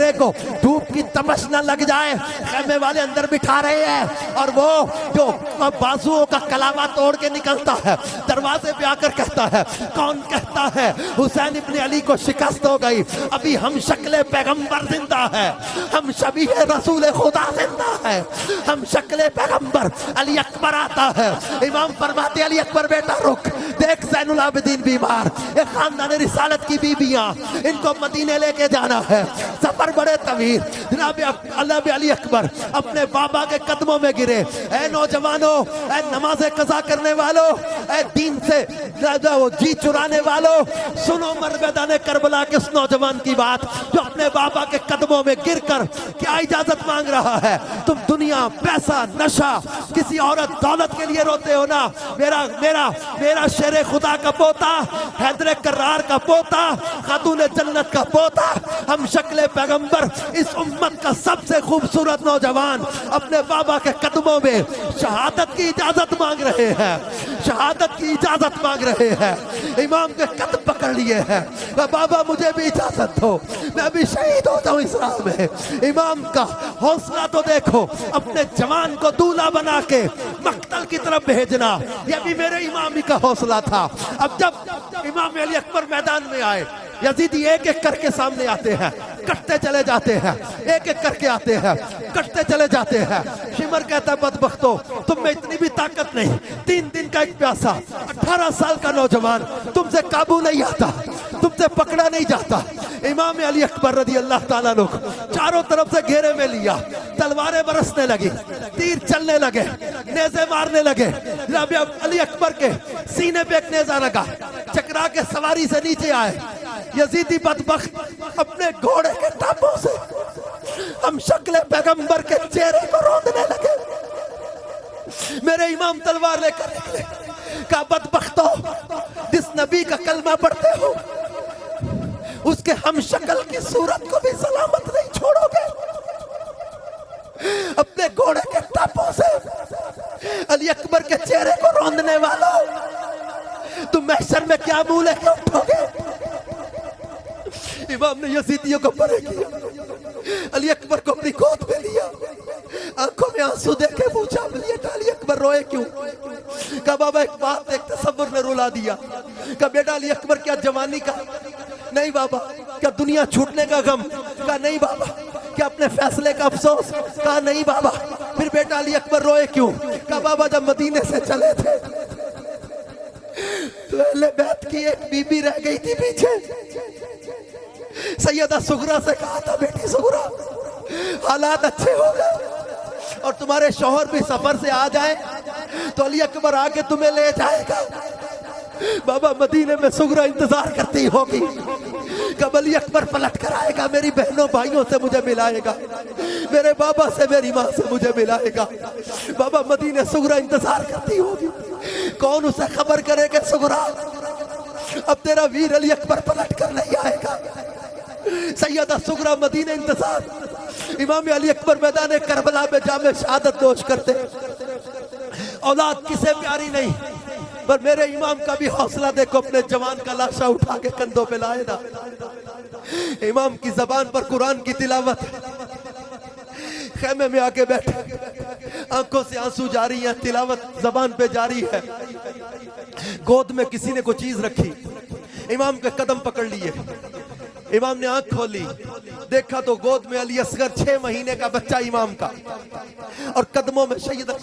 खैमे को धूप की तपश न लग जाए, खैमे वाले अंदर बिठा रहे हैं और वो जो बाजुओं का कलावा तोड़ के निकलता है दरवाजे पे आकर कहता है, कौन कहता है हुसैन इब्ने अली को शिकस्त हो गई? अभी हम शक्ल पैगंबर जिंदा है, हम शबीह रसूल खुदा जिंदा है, हम शक्ल पैगंबर। अली अकबर आता है, इमाम फरमाते अली अकबर बेटा रुक, देख ज़ैनुल आबिदीन बीमार, ये खानदान रिसालत की बीबियां, इनको मदीने लेके जाना है, सफर बड़े तवील। जनाब अली अकबर अपने बाबा के कदमों में गिरे। ऐ नौजवानों, ऐ नमाज़े कज़ा करने वालों, ऐ दीन से जी चुराने वालों, सुनो मर्दाने करबला के उस नौजवान की बात जो अपने बाबा के कदमों में गिरकर क्या इजाजत मांग रहा है। तुम दुनिया, पैसा, नशा, किसी औरत दौलत के लिए रोते हो ना। मेरा मेरा मेरा शेरे खुदा का पोता, हैदर कर्रार का पोता, खातून जन्नत का पोता, हम शक्ल पैगंबर, इस उम्मत का सबसे खूबसूरत नौजवान अपने बाबा के कदमों में शहादत की इजाजत मांग रहे हैं, शहादत की इजाजत मांग रहे हैं। इमाम के कदम पकड़ लिए हैं, बाबा मुझे भी इजाजत दो, मैं भी शहीद होता हूँ इस राह में। इमाम का हौसला तो देखो, अपने जवान को दूल्हा बना के मक्तल की तरफ भेजना, यह भी मेरे इमाम ही का हौसला था। अब जब इमाम अली अकबर मैदान में आए, यजीदी एक एक करके सामने आते हैं, कटते चले जाते हैं, एक एक करके आते हैं, कटते चले जाते हैं। शिमर कहता है बदबख्तो, तुम में इतनी भी ताकत नहीं, 3 दिन का एक प्यासा, 18 साल का नौजवान, तुमसे काबू नहीं आता, तुमसे पकड़ा नहीं जाता। इमाम अली अकबर रज़ी अल्लाह ताला अन्हु चारों तरफ से घेरे में लिया, तलवारें बरसने लगी, तीर चलने लगे, नेज़े मारने लगे। जनाब अली अकबर के सीने पे एक नेज़ा लगा, चकरा के सवारी से नीचे आए। यजीदी बदबख्त अपने घोड़े के टापों से हम शक्ल पैगंबर के चेहरे को रौंदने लगे। मेरे इमाम तलवार लेकर निकले, कहा बदबख्तो, जिस नबी का कलमा पढ़ते हो उसके हम शक्ल की सूरत को भी सलामत नहीं छोड़ोगे। अपने घोड़े के टापों से अली अकबर के चेहरे को रौंदने वालों, तुम महशर में क्या मुंह लेके उठोगे? इमाम ने यजीदियों को परे किया, अली अकबर को अपनी गोद में लिया, आंखों में आंसू देके पूछा अली अकबर रोए क्यों? कहा बाबा एक बात, एक तसव्वुर ने रुला दिया। कहा बेटा अली अकबर क्या जवानी का? नहीं बाबा। क्या दुनिया छूटने का गम? कहा नहीं बाबा। क्या अपने फैसले का अफसोस? कहा नहीं बाबा। फिर बेटा अली अकबर रोए क्यों? कहा बाबा जब मदीने से चले थे तो अहले बैत की एक बीबी रह गई थी पीछे। सैयदा सुगरा से कहा था बेटी सुगरा हालात अच्छे हो गए और तुम्हारे शौहर भी सफर से आ जाए तो अली अकबर आके तुम्हें ले जाएगा। बाबा मदीने में सुगरा इंतजार करती होगी कब अली अकबर पलट कर आएगा, मेरी बहनों भाइयों से मुझे मिलाएगा, मेरे बाबा से मेरी माँ से मुझे मिलाएगा। बाबा मदीने सुगरा इंतजार करती होगी, कौन उसे खबर करेगा सुगरा अब तेरा वीर अली अकबर पलट कर नहीं आएगा। सैयदा सुगरा मदीने इंतजार। इमाम अली अकबर मैदान करबला में जामे शहादत नोश करते। औलाद किसे प्यारी नहीं, पर मेरे इमाम का भी हौसला देखो, अपने जवान का लाशा उठा के कंधों पे लाए ना। इमाम की जबान पर कुरान की तिलावत, खेमे में आके बैठे, आंखों से आंसू जारी है, तिलावत जबान पे जारी है। गोद में किसी ने कोई चीज रखी, इमाम के कदम पकड़ लिए। इमाम ने आंख खोली, देखा तो गोद में अली असगर 6 महीने का बच्चा इमाम का, और कदमों में शहीद।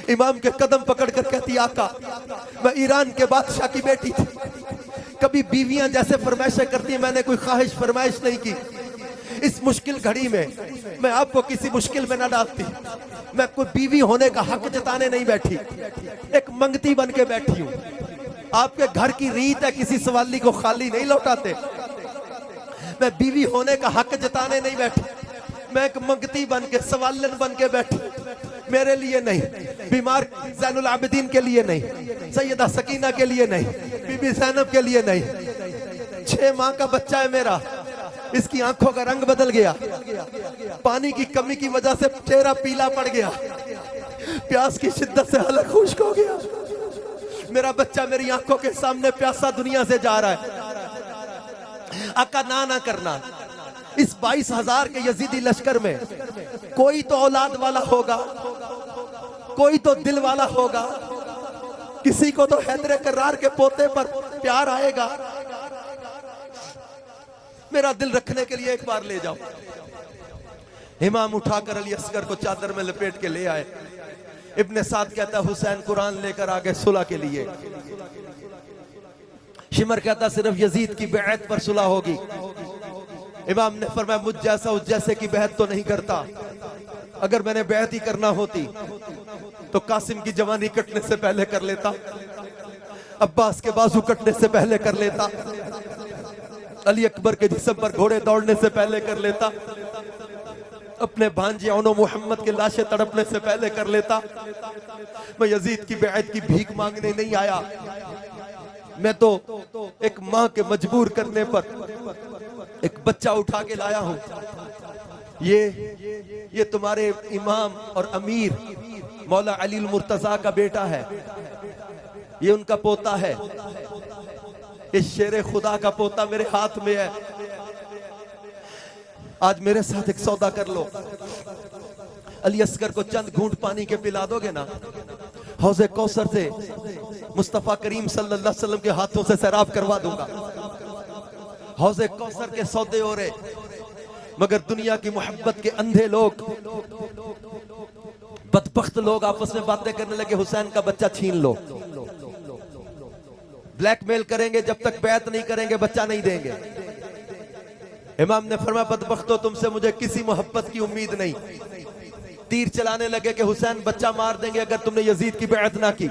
इमाम के कदम पकड़कर कहती आका मैं ईरान के बादशाह की बेटी थी, कभी बीवियां जैसे फरमाइशें करती हैं मैंने कोई ख्वाहिश फरमाइश नहीं की। इस मुश्किल घड़ी में मैं आपको किसी मुश्किल में ना डालती, मैं कोई बीवी होने का हक जताने नहीं बैठी, एक मंगती बन के बैठी हूँ। आपके घर की रीत है किसी सवाली को खाली नहीं लौटाते, मैं बीवी होने का हक जताने नहीं बैठी, मैं एक मंगती बन के सवालन बन के बैठी। मेरे लिए नहीं, बीमार ज़ैनुल आबिदीन के लिए नहीं, सैयदा सकीना के लिए नहीं, बीबी ज़ैनब के लिए नहीं। 6 माह का बच्चा है मेरा, इसकी आंखों का रंग बदल गया, पानी की कमी की वजह से चेहरा पीला पड़ गया, प्यास की शिद्दत से हलक खुश्क हो गया। मेरा बच्चा मेरी आंखों के सामने प्यासा दुनिया से जा रहा है। आका ना करना, इस 22,000 के यजीदी लश्कर में कोई तो औलाद वाला होगा, कोई तो दिल वाला होगा, किसी को तो हैदर करार के पोते पर प्यार आएगा। मेरा दिल रखने के लिए एक बार ले जाओ। इमाम उठाकर अली असगर को चादर में लपेट के ले आए। इब्ने साद कहता हुसैन कुरान लेकर आ गए सुलह के लिए। शिमर कहता सिर्फ यजीद की बैत पर सुलह होगी। इमाम ने फरमाया मुझ जैसा उस जैसे की बैत तो नहीं करता। अगर मैंने बैत ही करना होती तो कासिम की जवानी कटने से पहले कर लेता, अब्बास के बाजू कटने से पहले कर लेता, अली अकबर के जिस्म पर घोड़े दौड़ने से पहले कर लेता, अपने भांजे औनो मोहम्मद के लाशें तड़पने से पहले कर लेता। मैं यजीद की बैत की भीख मांगने नहीं आया, मैं तो एक मां के मजबूर करने पर एक बच्चा उठा के लाया हूं। ये तुम्हारे इमाम और अमीर मौला अली मुर्तजा का बेटा है, ये उनका पोता है, ये शेरे खुदा का पोता मेरे हाथ में है। आज मेरे साथ एक सौदा कर लो, अली असगर को चंद घूंट पानी के पिला दोगे ना, हौज़े कौसर से मुस्तफा करीम सल्लल्लाहु अलैहि वसल्लम के हाथों से सैराब करवा दूंगा। हौज़े कौसर के सौदे हो रहे, मगर दुनिया की मोहब्बत के अंधे लोग, बदबख्त लोग आपस में बातें करने लगे हुसैन का बच्चा छीन लो। ब्लैकमेल करेंगे, जब तक बैत नहीं करेंगे बच्चा नहीं देंगे। इमाम ने फरमाया बदबख्तो तुमसे मुझे किसी मोहब्बत की उम्मीद नहीं। तीर चलाने लगे कि हुसैन बच्चा मार देंगे अगर तुमने यजीद की बैत ना की।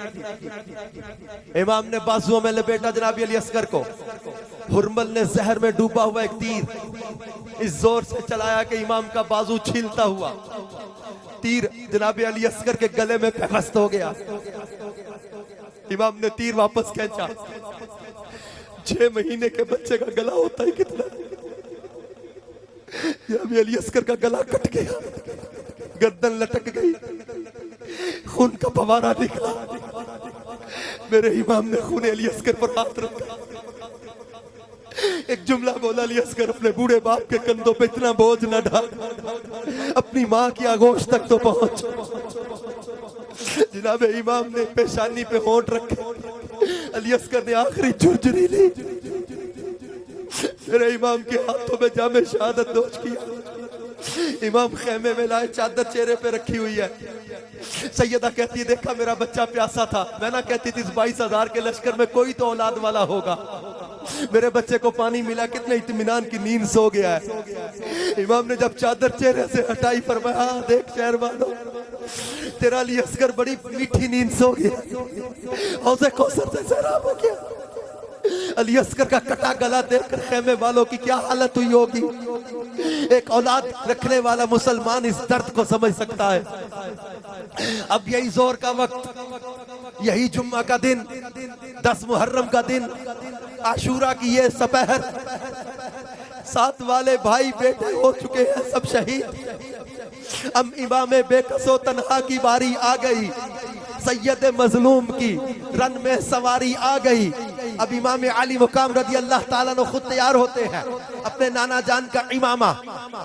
इमाम ने बाजुओं में लपेटा जनाब अली असगर को। हुरमल ने जहर में डूबा हुआ एक तीर इस जोर से चलाया कि इमाम का बाजू छीलता हुआ तीर जनाब अली असगर के गले में फंस हो गया। इमाम ने तीर वापस खींचा। 6 महीने के बच्चे का गला होता है कितना, जनाब अली असगर का गला कट गया, गर्दन लटक गई, खून का फवारा निकला। मेरे इमाम ने खून अली असगर पर हाथ रखा, एक जुमला बोला, अली असगर अपने बूढ़े बाप के कंधों पे इतना बोझ न डाल, अपनी माँ की आगोश तक तो पहुंच। जनाब इमाम ने पेशानी पे होंठ रखे, अली असगर ने आखिरी झुरझुरी ली, मेरे इमाम के हाथों में जामे शहादत नोश किया। इमाम खेमे में लाए, चादर चेहरे पे रखी हुई है। सैयदा कहती है देखा मेरा बच्चा प्यासा था। मैं ना कहती थी इस 22,000 के लश्कर में कोई तो औलाद वाला होगा। मेरे बच्चे को पानी मिला, कितने इत्मीनान की नींद सो गया है। इमाम ने जब चादर चेहरे से हटाई फरमाया हाँ देख शहरवानो, तेरा अली असगर बड़ी मीठी नींद सो गया, हौज़े कौसर से सैराब हो गया। अली असगर का कटा गला देखकर खेमे वालों की क्या हालत हुई होगी। एक औलाद रखने वाला मुसलमान इस दर्द को समझ सकता है। अब यही जोर का वक्त, यही जुम्मा का दिन, 10 मुहर्रम का दिन, आशूरा की ये सपहर, साथ वाले भाई बेटे हो चुके हैं सब शहीद। अब इमाम बेकसो तन्हा की बारी आ गई, सैयद मजलूम की रन में सवारी आ गई। अब इमाम अली मुकाम रज़ी अल्लाह ताला अन्हु खुद तैयार होते हैं, अपने नाना जान का इमामा,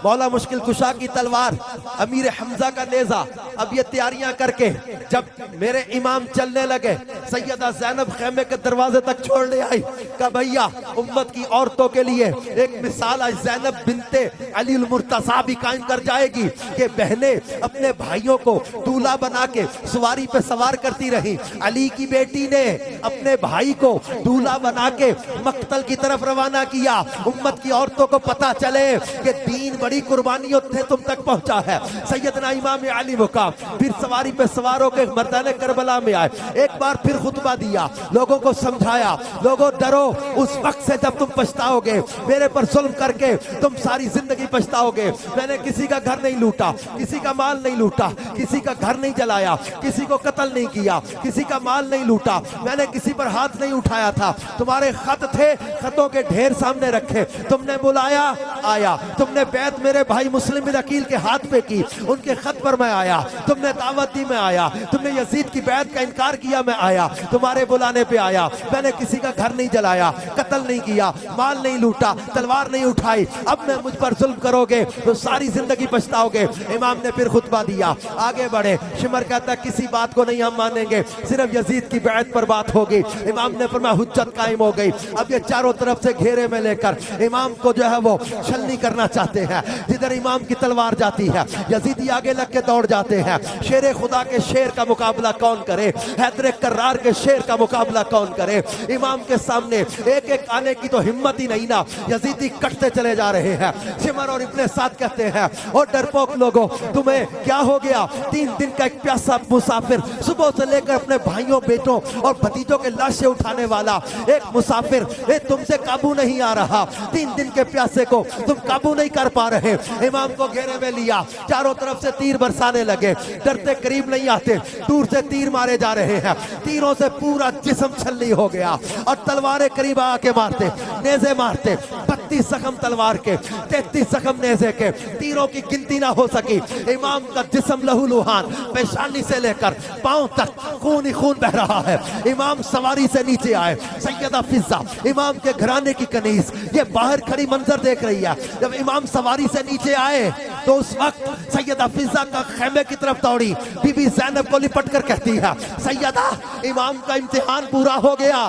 मौला मुश्किल कुशा की तलवार, अमीर हमजा का नेजा। अब ये तैयारियां करके जब मेरे इमाम चलने लगे, सैयदा ज़ैनब खेमे के दरवाजे तक छोड़ने आई। कहा भैया उम्मत की औरतों के लिए एक मिसाल आज ज़ैनब बिनते अली मुर्तज़ा भी कायम कर जाएगी कि बहनें अपने भाइयों को दूल्हा बना के सवारी पे सवार करती रही। अली की बेटी ने अपने भाई को दूल्हा बना के मक्तल की तरफ रवाना किया। उम्मत की औरतों को पता चले कि दीन बड़ी कुर्बानियों से तुम तक पहुंचा है। सैयदना इमाम अली मुकाम फिर सवारी पे सवार होकर मर्दाने करबला में आए, एक बार फिर खुतबा दिया, लोगों को समझाया, लोगों डरो उस वक्त से जब तुम पछताओगे, मेरे पर जुल्म करके तुम सारी जिंदगी पछताओगे। मैंने किसी का घर नहीं लूटा, किसी का माल नहीं लूटा, किसी का घर नहीं जलाया, किसी को कत्ल नहीं किया, किसी का माल नहीं लूटा, मैंने किसी पर हाथ नहीं उठाया था। तुम्हारे खत थे, खतों के ढेर सामने रखे, तुमने बुलाया आया, तुमने बैत मेरे भाई मुस्लिम बिन अकील के हाथ पे की, उनके खत पर मैं आया, तुमने दावत दी मैं आया, तुमने यजीद की बैत का इनकार किया मैं आया, तुम्हारे बुलाने पे आया। मैंने किसी का घर नहीं जलाया, कत्ल नहीं किया, माल नहीं लूटा, तलवार नहीं उठाई। अब मैं मुझ पर जुल्म करोगे तो सारी जिंदगी पछताओगे। इमाम ने फिर खुतबा दिया, आगे बढ़े। शिमर कहता किसी बात को नहीं हम मानेंगे, सिर्फ यजीद की बैत पर बात होगी। इमाम ने फरमाया हुज्जत कायम हो गई। अब ये चारों तरफ से घेरे में लेकर इमाम को जो है वो छलनी करना चाहते हैं। जिधर इमाम की तलवार जाती है यजीदी आगे लग के दौड़ जाते हैं। शेर खुदा के शेर का मुकाबला कौन करे, हैदर कर्रार के शेर का मुकाबला कौन करे। इमाम के सामने एक एक आने की तो हिम्मत ही नहीं ना। यजीदी कटते चले जा रहे हैं। शिमर और इब्ने साद कहते हैं और डरपोक लोगों तुम्हें क्या हो गया। 3 दिन का एक प्यासा मुसाफिर, सुबह से लेकर अपने भाइयों बेटों और भतीजों के लाशें उठाने वाला एक मुसाफिर, ये तुमसे काबू नहीं आ रहा। 3 दिन के प्यासे को तुम काबू नहीं कर पा रहे। इमाम को घेरे में लिया, चारों तरफ से तीर बरसाने लगे। डरते करीब नहीं आते, दूर से तीर मारे जा रहे हैं। तीरों से पूरा जिस्म छल्ली हो गया और तलवारें करीब आके मारते, नेज़े मारते। 32 जख्म तलवार के, 33 जख्म नेज़े के, तीरों की गिनती ना हो सकी। इमाम का जिस्म लहूलुहान, पेशानी से लेकर पांव तक खून ही खून बह रहा है। इमाम सवारी से नीचे आए। सैयदा फिजा इमाम के घराने की कनीज ये बाहर खड़ी मंजर देख रही है। जब इमाम सवारी से नीचे आए तो उस वक्त सैयदा फिजा का खैमे की तरफ दौड़ी। बीबी ज़ैनब को लिपट कर कहती है सैयदा इमाम का इम्तिहान पूरा हो गया,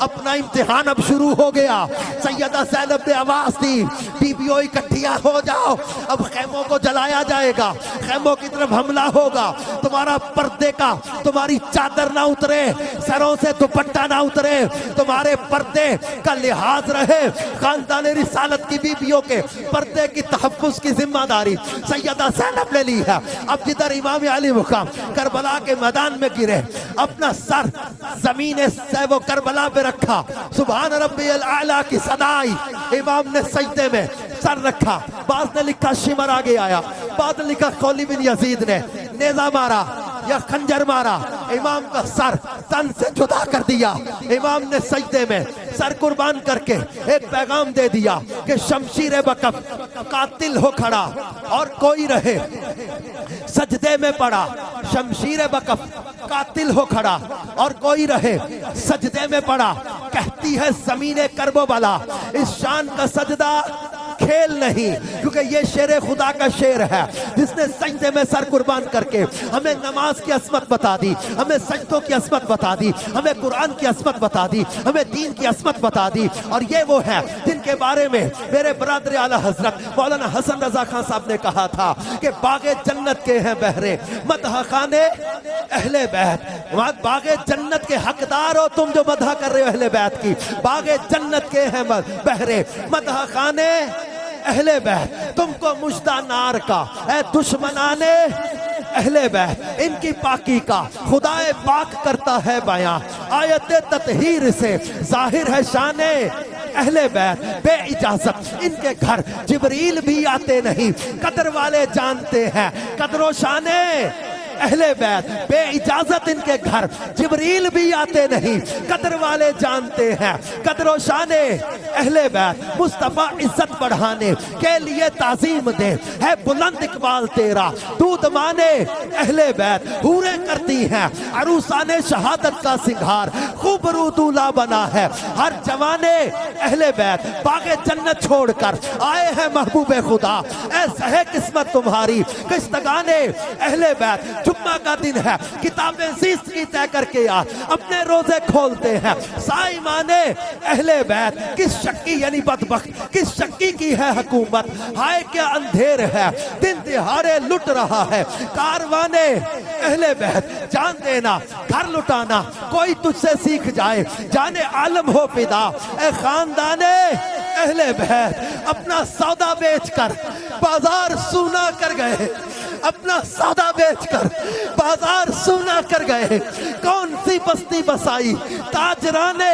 अपना इम्तिहान अब शुरू हो गया। सैयदा ज़ैनब ने आवाज दी बीबियों इकट्ठिया हो जाओ, अब खैमों को जलाया जाएगा, खैमों की तरफ हमला होगा। तुम्हारा पर्दे का, तुम्हारी चादर ना उतरे, सरों से दुपट्टा ना उतरे, तुम्हारे पर्दे का लिहाज रहे। खानदान रिसालत की बीबियों के पर्दे की तहफ़्फ़ुज़ की जिम्मेदारी सैयदा ज़ैनब ने ली है। अब जिधर इमाम अली मुकाम करबला के मैदान में गिरे, अपना सर जमीन से वो करबला पे रखा, सुभान रब्बियल आला की सदाई। इमाम ने सजदे में सर रखा। बाद ने लिखा शिमर आगे आया, बाद ने लिखा खौली बिन यजीद ने नेज़ा मारा या खंजर मारा, इमाम का सर तन से जुदा कर दिया। इमाम ने सजदे में सर कुर्बान करके एक पैगाम दे दिया कि शमशीर बकफ कातिल हो खड़ा और कोई रहे। सजदे में पड़ा, शमशीर बकफ कातिल हो खड़ा और कोई रहे। सजदे में पड़ा, कहती है ज़मीने करबो बला, इस शान का सजदा खेल नहीं, क्योंकि ये शेर खुदा का शेर है जिसने सजदे में सर कुर्बान करके हमें नमाज की असमत बता दी, हमें सजदों की असमत बता दी, हमें कुरान की असमत बता दी, हमें दीन की असमत बता दी। और ये वो है जिनके बारे में मेरे बरादर आला हजरत मौलाना हसन रजा खान साहब ने कहा था कि बागे जन्नत के हैं बहरे मदह खाने अहले बैत। बागे जन्नत के हकदार हो तुम जो मदह कर रहे हो अहले बैत की। बागे जन्नत के हैं बहरे मदह खाने अहले बैत, तुमको मुजदा नार का ऐ दुश्मनाने अहले बैत। इनकी पाकी का खुदाए पाक करता है बयां, आयत ततहीर से जाहिर है शाने अहले बैत। बे इजाजत इनके घर जिब्रील भी आते नहीं, कदर वाले जानते हैं कदरो शाने अहले बैत। बे इजाजत इनके घर जिब्रील भी आते नहीं, कदर वाले जानते हैं कदरो शाने अहले बैत। मुस्तफा इज्जत बढ़ाने के लिए ताजीम दे, है बुलंद इकबाल तेरा दूध माने अहले बैत। हूरे करती हैं अरूसाने शहादत का सिंगार, खूब दूल्हा बना है हर जवाने अहले बैत। बागे जन्नत छोड़कर आए हैं महबूबे खुदा, ऐसा है किस्मत तुम्हारी किस्तगाने अहले बैत। जुम्मा का दिन है, किताबें सीस की तय करके आ अपने रोजे खोलते हैं साइमाने अहले बैत। किस शक्की यानी बदबख्त किस शक्की की है हुकूमत, हाय क्या अंधेर है दिन दिहाड़े लुट रहा है कारवाने अहले बैत। जान देना घर लुटाना कोई तुझसे सीख जाए, जाने आलम हो फिदा ए खानदाने अहले बैत। अपना सौदा बेचकर बाजार सूना कर गए, अपना सौदा बेचकर बाजार सूना कर गए। कौन सी बस्ती बसाई ताजराने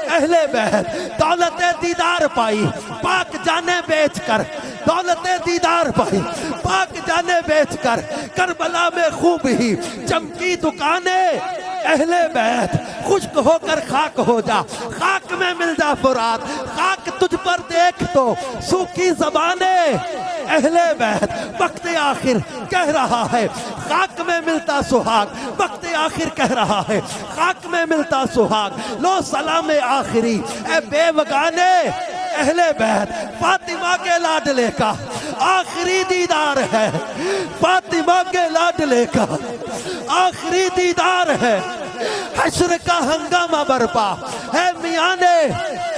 अहले बैत, दौलते दीदार पाई पाक जाने बेचकर, दौलते दीदार पाई पाक जाने बेचकर। करबला में खूब ही चमकी दुकानें अहले बैत। खुश्क होकर खाक हो जा, खाक में मिल जा फुरात, खाक तुझ पर देख तो सूखी ज़बाने अहले बैत वक्त आखिर कह रहा है, खाक में मिलता सुहाग वक्त आखिर कह रहा है, खाक में मिलता सुहाग। लो सलाम आखिरी ए बेवगाने अहले बैत, फातिमा के लाडले का आखिरी दीदार है, फातिमा के लाडले का आखिरी दीदार है। हश्र का हंगामा बरपा है मियाने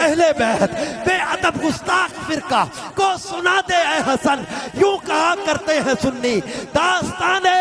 अहले बैत, बेअदब गुस्ताख फिरका को सुना दे ऐ हसन, यूं कहा करते हैं सुन्नी दास्ताने